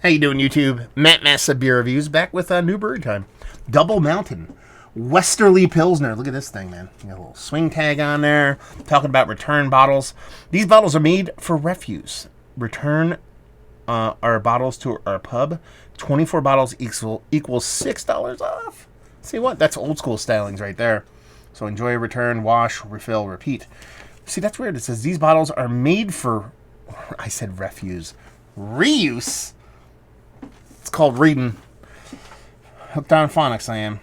How you doing, YouTube? Matt Massa Beer Reviews back with a new brewery time. Double Mountain Westerly Pilsner. Look at this thing, man. You got a little swing tag on there. Talking about return bottles. These bottles are made for refuse. Return our bottles to our pub. 24 bottles equals $6 off. See what? That's old school stylings right there. So enjoy, return, wash, refill, repeat. See, that's weird. It says these bottles are made for, I said refuse, reuse. It's called reading. Hooked on phonics, I am.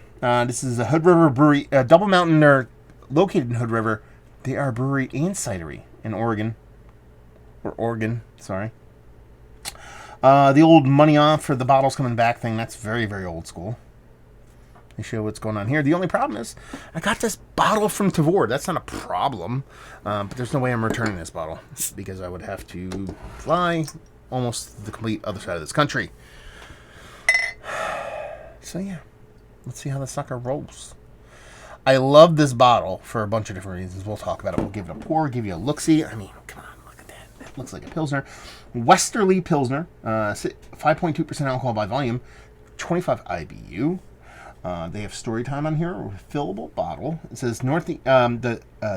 This is a Hood River Brewery. Double Mountain, they're located in Hood River. They are a brewery and cidery in Oregon. Or Oregon, sorry. The old money off for the bottles coming back thing, that's very, very old school. They show what's going on here. The only problem is, I got this bottle from Tavor. That's not a problem. But there's no way I'm returning this bottle, because I would have to fly almost the complete other side of this country. So yeah, let's see how the sucker rolls. I love this bottle for a bunch of different reasons. We'll talk about it. We'll give it a pour, give you a look-see. I mean, come on, look at that. That looks like a Pilsner. Westerly Pilsner, 5.2% alcohol by volume, 25 IBU. They have story time on here, a refillable bottle. It says,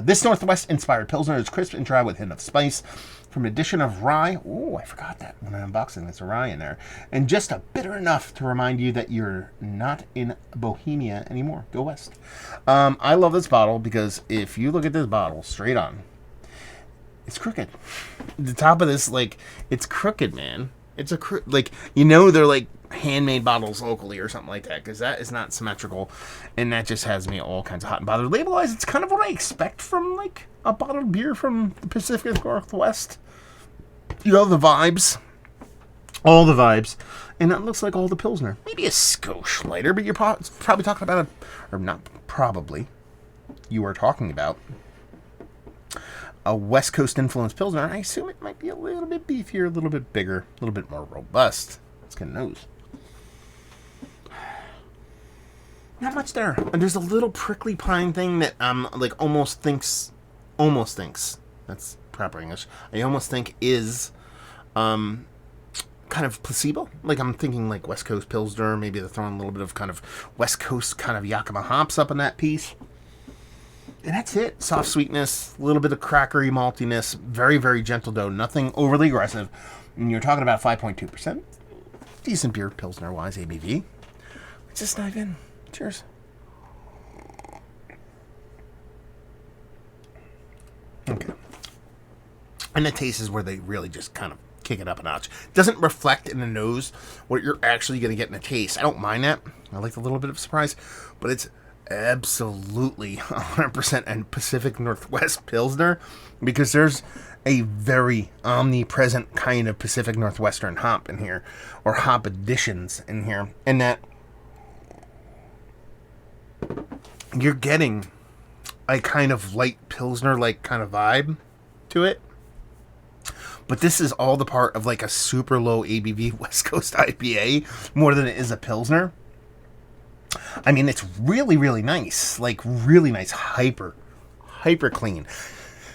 this Northwest-inspired Pilsner is crisp and dry with a hint of spice. From an addition of rye. Oh, I forgot that when I'm unboxing. There's a rye in there. And just a bitter enough to remind you that you're not in Bohemia anymore. Go west. I love this bottle because if you look at this bottle straight on, it's crooked. The top of this, like, it's crooked, man. It's a like, you know, they're like handmade bottles locally or something like that, because that is not symmetrical, and that just has me all kinds of hot and bothered. Label-wise, it's kind of what I expect from like a bottled beer from the Pacific Northwest. You know, the vibes, all the vibes, and that looks like all the Pilsner. Maybe a skosh lighter, but you're probably talking about or not probably, you are talking about a West Coast influenced Pilsner. I assume it might be a little bit beefier, a little bit bigger, a little bit more robust. Let's get a nose. Not much there. And there's a little prickly pine thing that like almost thinks that's proper English. I almost think is kind of placebo. Like I'm thinking like West Coast Pilsner. Maybe they're throwing a little bit of kind of West Coast kind of Yakima hops up in that piece. And that's it. Soft sweetness, a little bit of crackery maltiness, very, very gentle dough, nothing overly aggressive. And you're talking about 5.2%. Decent beer, Pilsner-wise, ABV. Let's just dive in. Cheers. Okay. And the taste is where they really just kind of kick it up a notch. Doesn't reflect in the nose what you're actually going to get in the taste. I don't mind that. I like a little bit of surprise, but it's absolutely 100% and Pacific Northwest Pilsner, because there's a very omnipresent kind of Pacific Northwestern hop in here, or hop additions in here, and that you're getting a kind of light Pilsner like kind of vibe to it. But this is all the part of like a super low ABV West Coast IPA more than it is a Pilsner. I mean, it's really, really nice. Like, really nice. Hyper clean.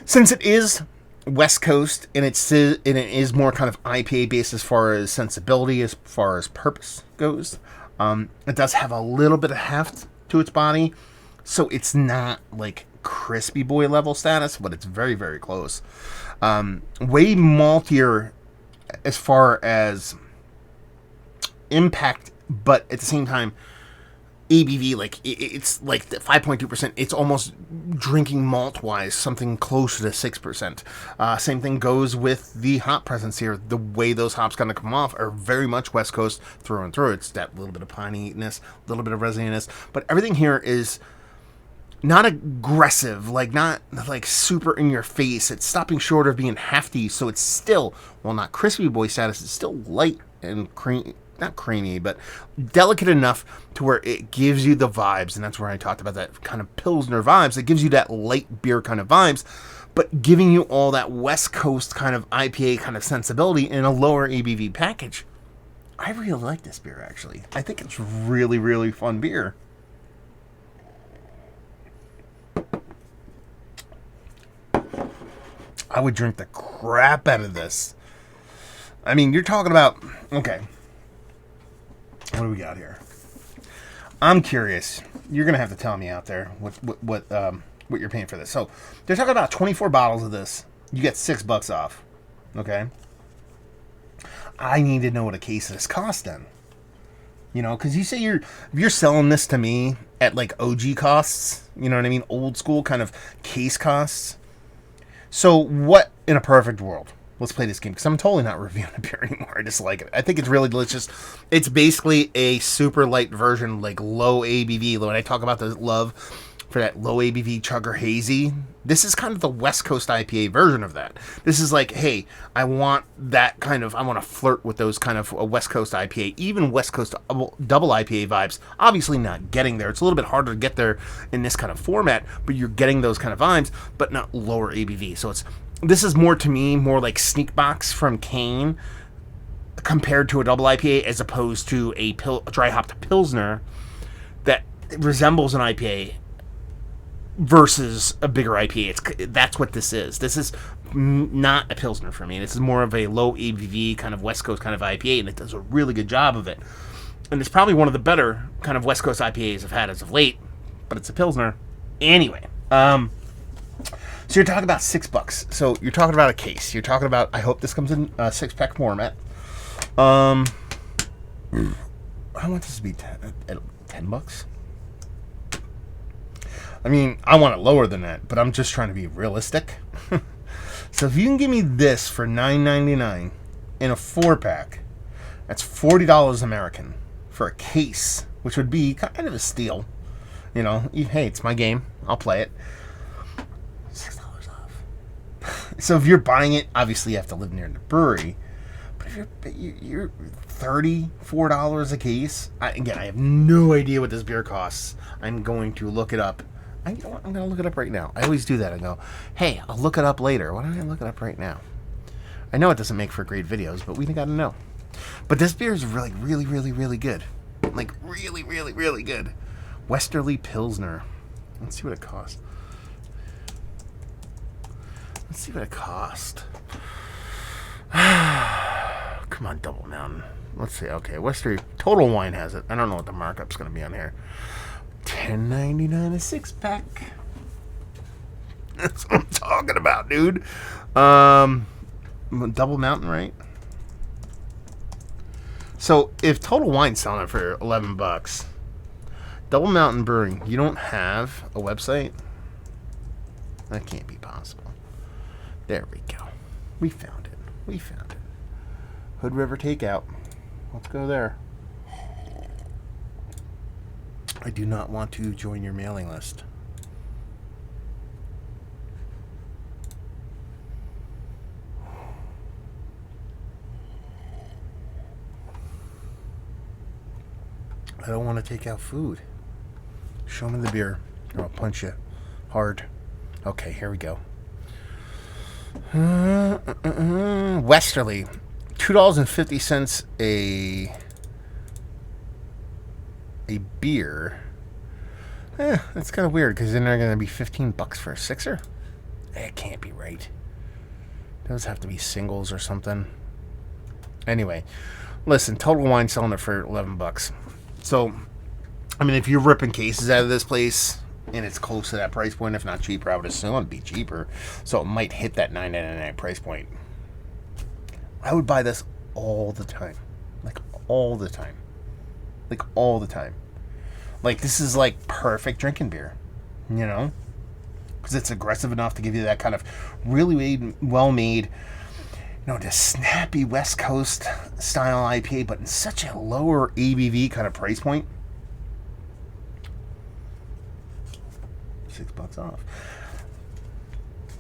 Since it is West Coast, and it is more kind of IPA based as far as sensibility, as far as purpose goes, it does have a little bit of heft to its body. So it's not like crispy boy level status, but it's very, very close. Way maltier as far as impact, but at the same time, ABV, like, it's like the 5.2%. It's almost drinking malt-wise, something closer to 6%. Same thing goes with the hop presence here. The way those hops going to come off are very much West Coast through and through. It's that little bit of pininess, a little bit of resininess, but everything here is not aggressive, like not like super in your face. It's stopping short of being hefty, so it's still, well, not crispy boy status. It's still light and creamy. Not creamy, but delicate enough to where it gives you the vibes, and that's where I talked about that kind of Pilsner vibes. It gives you that light beer kind of vibes, but giving you all that West Coast kind of IPA kind of sensibility in a lower ABV package. I really like this beer, actually. I think it's really, really fun beer. I would drink the crap out of this. I mean, you're talking about, okay, What do we got here? I'm curious. You're gonna have to tell me out there what you're paying for this. So they're talking about 24 bottles of this. You get $6 off. Okay. I need to know what a case of this costs then. You know, because you say you're selling this to me at like OG costs. You know what I mean? Old school kind of case costs. So what in a perfect world? Let's play this game because I'm totally not reviewing a beer anymore. I just like it. I think it's really delicious. It's basically a super light version, like low ABV. When I talk about the love for that low ABV Chugger Hazy, this is kind of the West Coast IPA version of that. This is like, hey, I want that kind of, I want to flirt with those kind of West Coast IPA, even West Coast double IPA vibes. Obviously not getting there. It's a little bit harder to get there in this kind of format, but you're getting those kind of vibes, but not lower ABV. So this is more to me, more like Sneak Box from Kane compared to a double IPA as opposed to a dry hopped Pilsner that resembles an IPA versus a bigger IPA. That's what this is. This is not a Pilsner for me. This is more of a low ABV kind of West Coast kind of IPA, and it does a really good job of it. And it's probably one of the better kind of West Coast IPAs I've had as of late, but it's a Pilsner. Anyway, so you're talking about $6. So you're talking about a case. You're talking about, I hope this comes in a 6-pack format. I want this to be $10. I mean, I want it lower than that, but I'm just trying to be realistic. So if you can give me this for $9.99 in a 4-pack, that's $40 American for a case, which would be kind of a steal. You know, hey, it's my game. I'll play it. $6 off. So if you're buying it, obviously you have to live near the brewery. But if you're $34 a case, I have no idea what this beer costs. I'm going to look it up. I'm going to look it up right now. I always do that. I go, hey, I'll look it up later. Why don't I look it up right now? I know it doesn't make for great videos, but we got to know. But this beer is really, really, really, really good. Like, really, really, really good. Westerly Pilsner. Let's see what it costs. Come on, Double Mountain. Let's see. Okay, Westerly. Total Wine has it. I don't know what the markup's going to be on here. $10.99 a 6-pack. That's what I'm talking about, dude. Double Mountain, right? So if Total Wine's selling it for $11, Double Mountain Brewing, you don't have a website? That can't be possible. There we go. We found it. Hood River Takeout. Let's go there. I do not want to join your mailing list. I don't want to take out food. Show me the beer, or I'll punch you hard. Okay, here we go. Westerly, $2.50 a beer. That's kind of weird because then they're going to be $15 for a sixer. It can't be right. Those have to be singles or something. Anyway, listen, Total Wine selling it for $11. So, I mean, if you're ripping cases out of this place and it's close to that price point, if not cheaper, I would assume it'd be cheaper. So it might hit that $9.99 price point. I would buy this all the time. Like, all the time. Like, this is like perfect drinking beer, you know? Because it's aggressive enough to give you that kind of really well-made, you know, just snappy West Coast style IPA, but in such a lower ABV kind of price point. $6 off.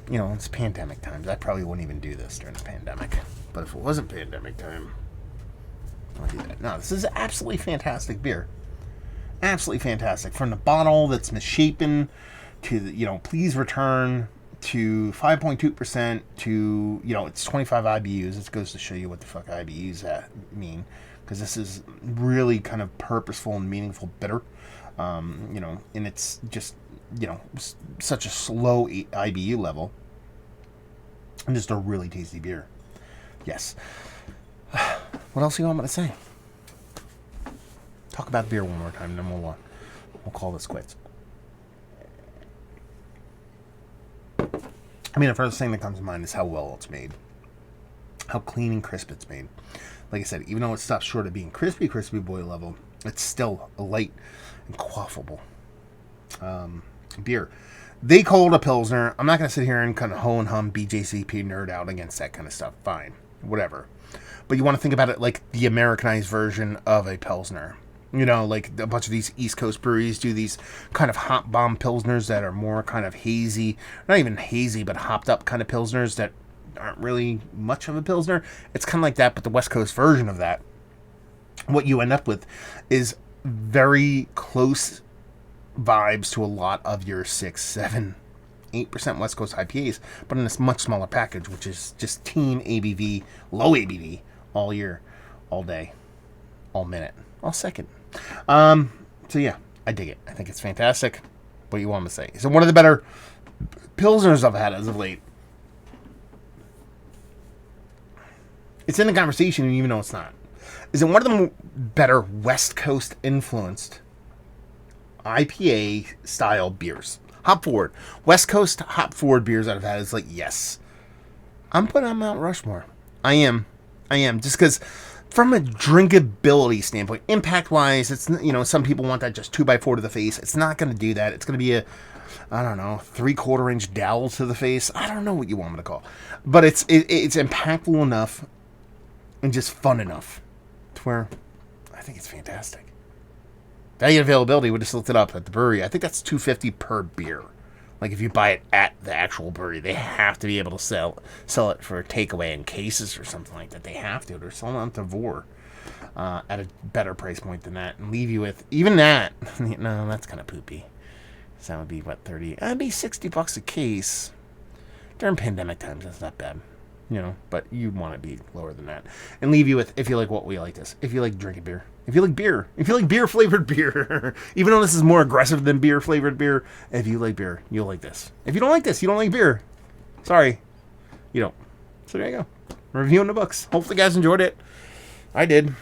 You know, it's pandemic times. I probably wouldn't even do this during the pandemic. But if it wasn't pandemic time, I'll do that. No, this is absolutely fantastic beer. Absolutely fantastic. From the bottle that's misshapen to the, you know, please return, to 5.2% to, you know, it's 25 IBUs. It goes to show you what the fuck IBUs mean. Because this is really kind of purposeful and meaningful bitter. You know, and it's just, you know, such a slow IBU level. And just a really tasty beer. Yes. What else do you want me to say? Talk about the beer one more time, then we'll call this quits. I mean, the first thing that comes to mind is how well it's made. How clean and crisp it's made. Like I said, even though it stops short of being crispy boy level, it's still a light and quaffable beer. They call it a Pilsner. I'm not going to sit here and kind of ho and hum BJCP nerd out against that kind of stuff. Fine. Whatever. But you want to think about it like the Americanized version of a Pilsner. You know, like a bunch of these East Coast breweries do these kind of hop bomb Pilsners that are more kind of hazy. Not even hazy, but hopped up kind of Pilsners that aren't really much of a Pilsner. It's kind of like that, but the West Coast version of that. What you end up with is very close vibes to a lot of your 6, 7, 8% West Coast IPAs, but in this much smaller package, which is just teen ABV, low ABV, all year, all day, all minute, all second. So yeah, I dig it. I think it's fantastic. What do you want me to say? Is it one of the better Pilsners I've had as of late? It's in the conversation, even though it's not. Is it one of the better West Coast influenced IPA style beers? Hop forward. West Coast hop forward beers that I've had is like, yes. I'm putting on Mount Rushmore. I am. Just because from a drinkability standpoint, impact wise, it's, you know, some people want that just 2x4 to the face. It's not going to do that. It's going to be a, I don't know, 3/4 inch dowel to the face. I don't know what you want me to call. But it's impactful enough and just fun enough to where I think it's fantastic. Value availability, we just looked it up at the brewery. I think that's $2.50 per beer. Like if you buy it at the actual brewery, they have to be able to sell it for takeaway in cases or something like that. They have to. They're selling on Tavor at a better price point than that, and leave you with even that. No, that's kind of poopy. So that would be what, 30? That'd be $60 a case. During pandemic times, that's not bad. You know, but you'd want to be lower than that. And leave you with, if you like what we like this. If you like drinking beer. If you like beer. If you like beer-flavored beer. Even though this is more aggressive than beer-flavored beer. If you like beer, you'll like this. If you don't like this, you don't like beer. Sorry. You don't. So there you go. Reviewing the books. Hopefully you guys enjoyed it. I did.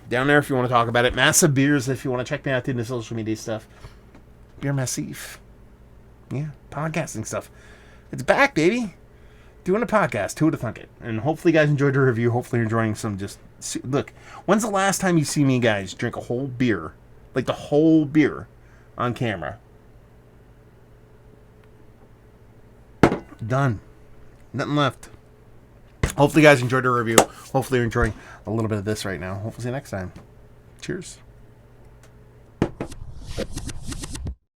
Down there if you want to talk about it. Massive Beers if you want to check me out in the social media stuff. Beer Massif. Yeah. Podcasting stuff. It's back, baby. Doing a podcast, who would have thunk it? And hopefully you guys enjoyed the review. Hopefully you're enjoying some just... Look, when's the last time you see me, guys, drink a whole beer? Like the whole beer on camera. Done. Nothing left. Hopefully you guys enjoyed the review. Hopefully you're enjoying a little bit of this right now. Hopefully see you next time. Cheers.